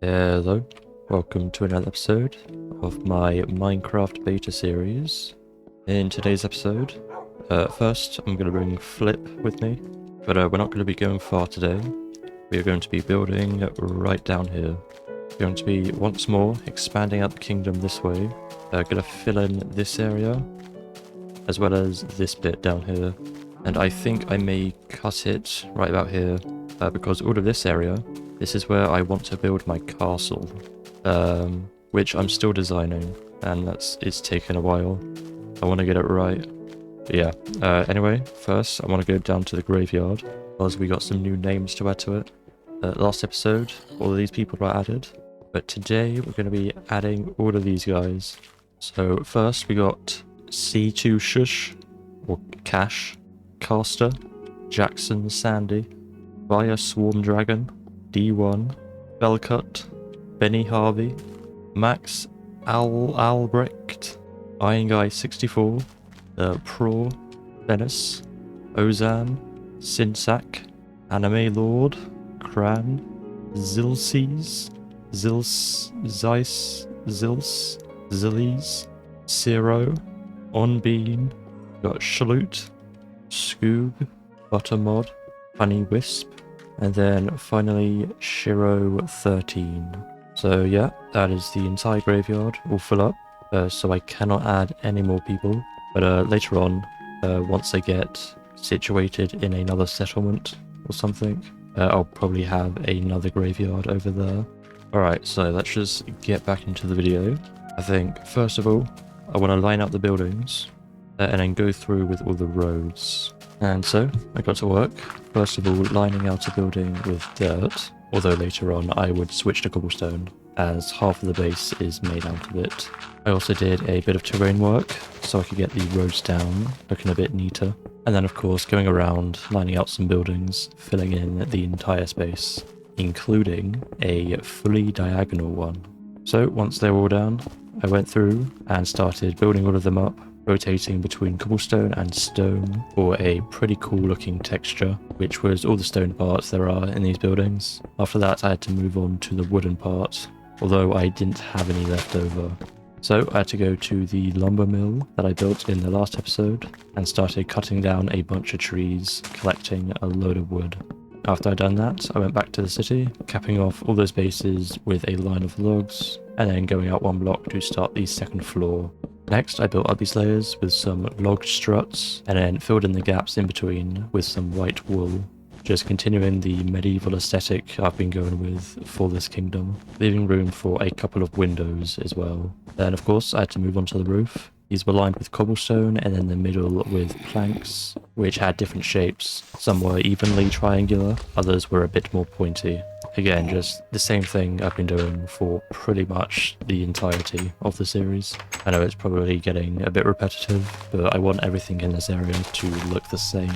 Hello, welcome to another episode of my Minecraft beta series. In today's episode, first I'm going to bring Flip with me, but we're not going to be going far today. We are going to be building right down here. We're going to be once more expanding out the kingdom this way. Going to fill in this area, as well as this bit down here. And I think I may cut it right about here, because all of this area, this is where I want to build my castle, which I'm still designing, and it's taken a while. I want to get it right. But yeah, anyway, first I want to go down to the graveyard, because we got some new names to add to it. Last episode, all of these people were added, but today we're going to be adding all of these guys. So first we got C2 Shush, or Cash, Caster, Jackson Sandy, Via Swarm Dragon, D1, Bellcut, Benny Harvey, Max Albrecht, Iron Guy 64, Pro, Venice, Ozan, Sinsac, Anime Lord, Kran, Zilces, Zillies, Zero, Onbean, got Shaloot, Scoob, Buttermod, Honey Wisp, and then finally Shiro 13. So yeah, that is the entire graveyard all full up, so I cannot add any more people, but later on, once I get situated in another settlement or something, I'll probably have another graveyard over there. Alright, so let's just get back into the video. I think first of all, I want to line up the buildings, and then go through with all the roads. And so, I got to work, first of all lining out a building with dirt, although later on I would switch to cobblestone, as half of the base is made out of it. I also did a bit of terrain work, so I could get the roads down, looking a bit neater. And then of course going around, lining out some buildings, filling in the entire space, including a fully diagonal one. So once they were all down, I went through and started building all of them up, rotating between cobblestone and stone for a pretty cool looking texture, which was all the stone parts there are in these buildings. After that I had to move on to the wooden part, although I didn't have any left over. So I had to go to the lumber mill that I built in the last episode and started cutting down a bunch of trees, collecting a load of wood. After I'd done that, I went back to the city, capping off all those bases with a line of logs, and then going out one block to start the second floor. Next, I built up these layers with some logged struts, and then filled in the gaps in between with some white wool, just continuing the medieval aesthetic I've been going with for this kingdom, leaving room for a couple of windows as well. Then of course I had to move on to the roof. These were lined with cobblestone and in the middle with planks, which had different shapes. Some were evenly triangular, others were a bit more pointy. Again, just the same thing I've been doing for pretty much the entirety of the series. I know it's probably getting a bit repetitive, but I want everything in this area to look the same.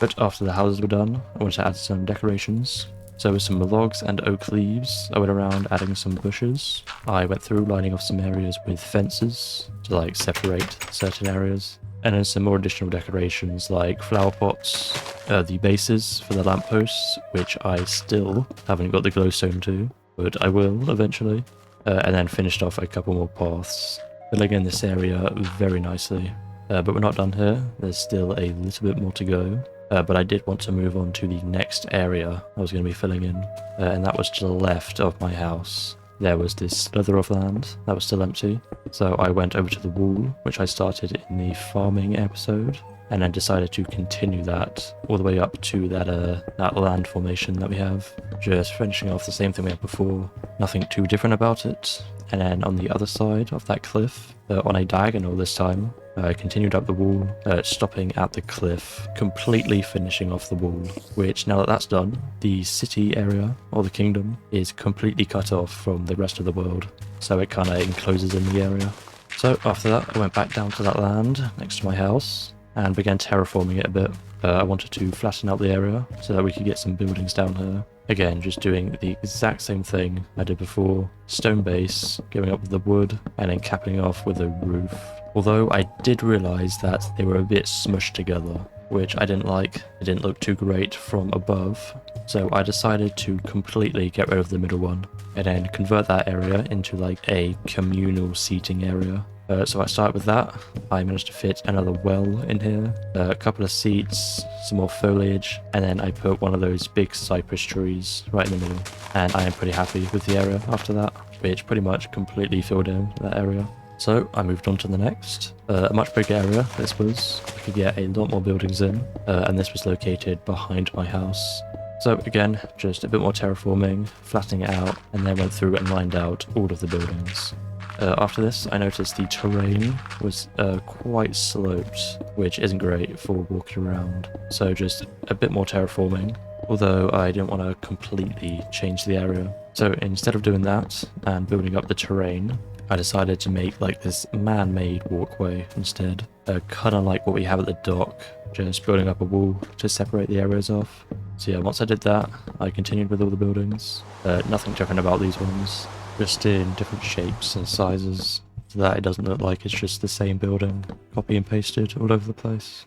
But after the houses were done, I wanted to add some decorations. So with some logs and oak leaves, I went around adding some bushes. I went through lining off some areas with fences to separate certain areas. And then some more additional decorations like flower pots, the bases for the lampposts, which I still haven't got the glowstone to, but I will eventually. And then finished off a couple more paths, filling in this area very nicely. But we're not done here, there's still a little bit more to go. But I did want to move on to the next area I was going to be filling in, and that was to the left of my house. There was this slither of land that was still empty, so I went over to the wall, which I started in the farming episode, and then decided to continue that all the way up to that land formation that we have, just finishing off the same thing we had before, nothing too different about it. And then on the other side of that cliff, on a diagonal this time, I continued up the wall, stopping at the cliff, completely finishing off the wall, which now that that's done, the city area, or the kingdom, is completely cut off from the rest of the world, so it kind of encloses in the area. So after that, I went back down to that land next to my house, and began terraforming it a bit. I wanted to flatten out the area, so that we could get some buildings down here. Again, just doing the exact same thing I did before. Stone base, going up with the wood, and then capping off with a roof. Although I did realise that they were a bit smushed together. which I didn't like. It didn't look too great from above, so I decided to completely get rid of the middle one and then convert that area into like a communal seating area. So I started with that. I managed to fit another well in here, a couple of seats, some more foliage, and then I put one of those big cypress trees right in the middle. And I am pretty happy with the area after that, which pretty much completely filled in that area. So I moved on to the next, a much bigger area this was. I could get a lot more buildings in, and this was located behind my house. So again, just a bit more terraforming, flattening it out, and then went through and lined out all of the buildings. After this, I noticed the terrain was quite sloped, which isn't great for walking around. So just a bit more terraforming, although I didn't want to completely change the area. So instead of doing that and building up the terrain, I decided to make like this man-made walkway instead. Kind of like what we have at the dock, just building up a wall to separate the areas off. So yeah, once I did that, I continued with all the buildings. Nothing different about these ones, just in different shapes and sizes, so that it doesn't look like it's just the same building, copy and pasted all over the place.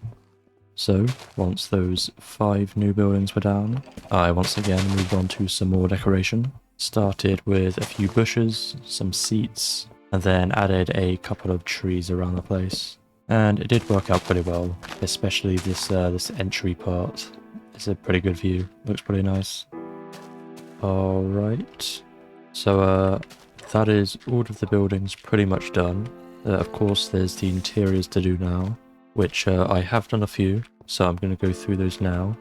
So, once those 5 new buildings were down, I once again moved on to some more decoration. Started with a few bushes, some seats, and then added a couple of trees around the place. And it did work out pretty well, especially this entry part. It's a pretty good view, looks pretty nice. Alright, so that is all of the buildings pretty much done. Of course there's the interiors to do now, which I have done a few, so I'm going to go through those now.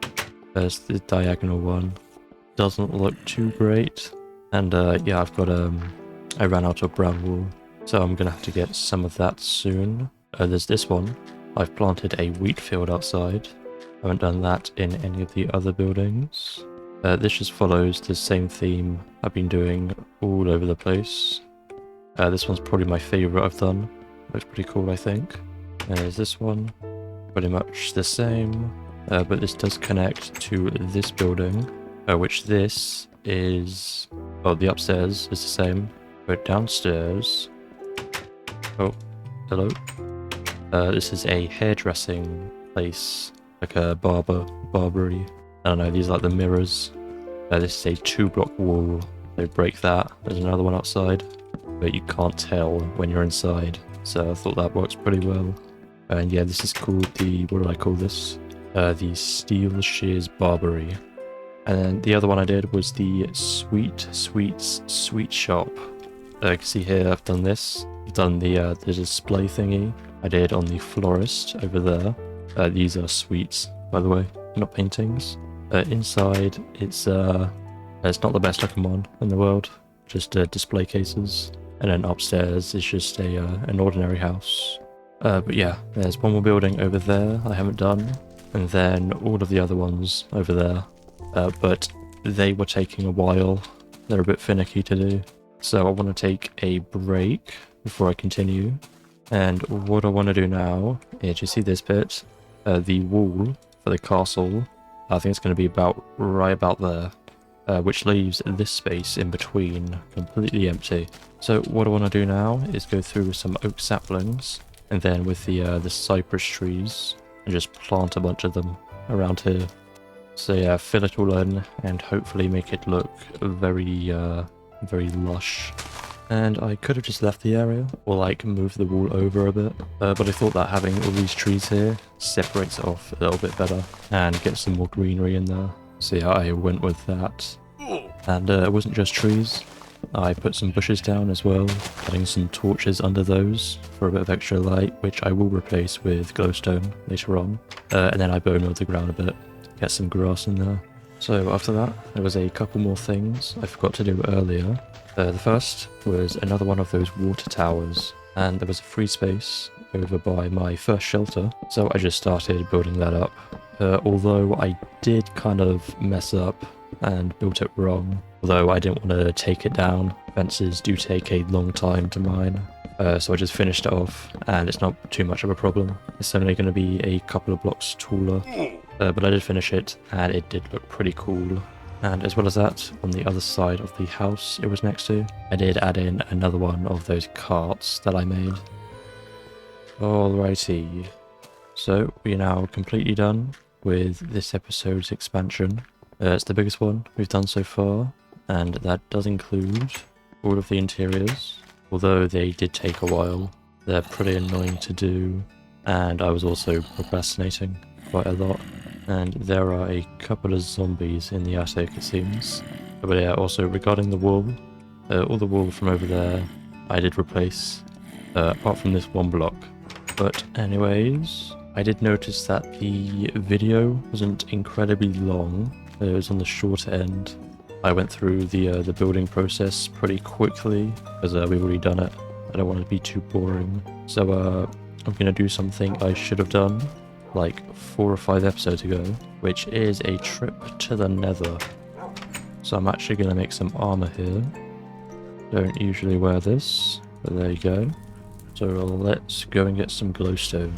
There's the diagonal one, doesn't look too great, and yeah, I ran out of brown wool, so I'm going to have to get some of that soon. There's this one, I've planted a wheat field outside, I haven't done that in any of the other buildings. This just follows the same theme I've been doing all over the place. This one's probably my favourite I've done. Looks pretty cool, I think. There's this one, pretty much the same, but this does connect to this building, which this is... well, the upstairs is the same, but downstairs... oh, hello. This is a hairdressing place, like a barbery. I don't know, these are like the mirrors. This is a 2-block wall. So break that. There's another one outside, but you can't tell when you're inside. So I thought that works pretty well. And yeah, this is called the, what do I call this? The Steel Shears Barbery. And then the other one I did was the Sweet Shop. You can see here I've done this. I've done the display thingy I did on the florist over there. These are sweets, by the way, not paintings. Inside, it's not the best looking one in the world, just display cases. And then upstairs is just an ordinary house. But yeah, there's one more building over there I haven't done, and then all of the other ones over there. But they were taking a while. They're a bit finicky to do. So I want to take a break before I continue. And what I want to do now is, you see this bit, the wall for the castle. I think it's going to be right about there, which leaves this space in between completely empty. So what I want to do now is go through with some oak saplings, and then with the cypress trees, and just plant a bunch of them around here. So yeah, fill it all in, and hopefully make it look very lush. And I could have just left the area, or like moved the wall over a bit, but I thought that having all these trees here separates it off a little bit better, and gets some more greenery in there. So yeah, I went with that. And it wasn't just trees, I put some bushes down as well, adding some torches under those for a bit of extra light, which I will replace with glowstone later on. And then I bone milled the ground a bit, get some grass in there. So after that, there was a couple more things I forgot to do earlier. The first was another one of those water towers, and there was a free space over by my first shelter, so I just started building that up. Although I did kind of mess up and built it wrong, although I didn't want to take it down. Fences do take a long time to mine, so I just finished it off, and it's not too much of a problem. It's only going to be a couple of blocks taller, but I did finish it, and it did look pretty cool. And as well as that, on the other side of the house it was next to, I did add in another one of those carts that I made. Alrighty, So we are now completely done with this episode's expansion. It's the biggest one we've done so far, and that does include all of the interiors, although they did take a while. They're pretty annoying to do, and I was also procrastinating quite a lot. And there are a couple of zombies in the attic, it seems. But yeah, also regarding the wool, all the wool from over there I did replace, apart from this one block. But anyways, I did notice that the video wasn't incredibly long. It was on the shorter end. I went through the building process pretty quickly, because we've already done it. I don't want to be too boring. So I'm going to do something I should have done like 4 or 5 episodes ago, which is a trip to the nether. So I'm actually going to make some armor here. Don't usually wear this, but there you go. So let's go and get some glowstone.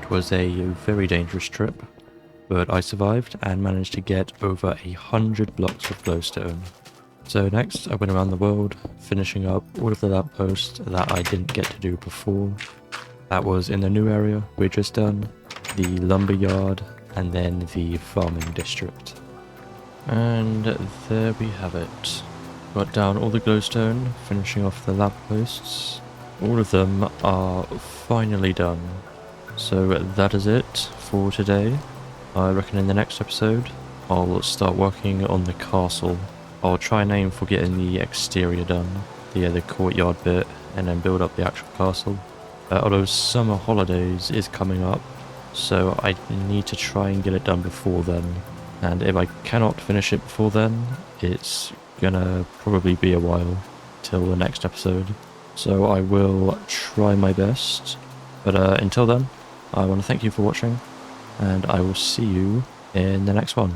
It was a very dangerous trip, but I survived and managed to get over 100 blocks of glowstone. So next I went around the world, finishing up all of the lampposts that I didn't get to do before. That was in the new area we'd just done, the lumber yard, and then the farming district. And there we have it. Got down all the glowstone, finishing off the lampposts. All of them are finally done. So that is it for today. I reckon in the next episode, I'll start working on the castle. I'll try and aim for getting the exterior done, the courtyard bit, and then build up the actual castle. Although summer holidays is coming up, so I need to try and get it done before then. And if I cannot finish it before then, it's gonna probably be a while till the next episode. So I will try my best. But until then, I want to thank you for watching, and I will see you in the next one.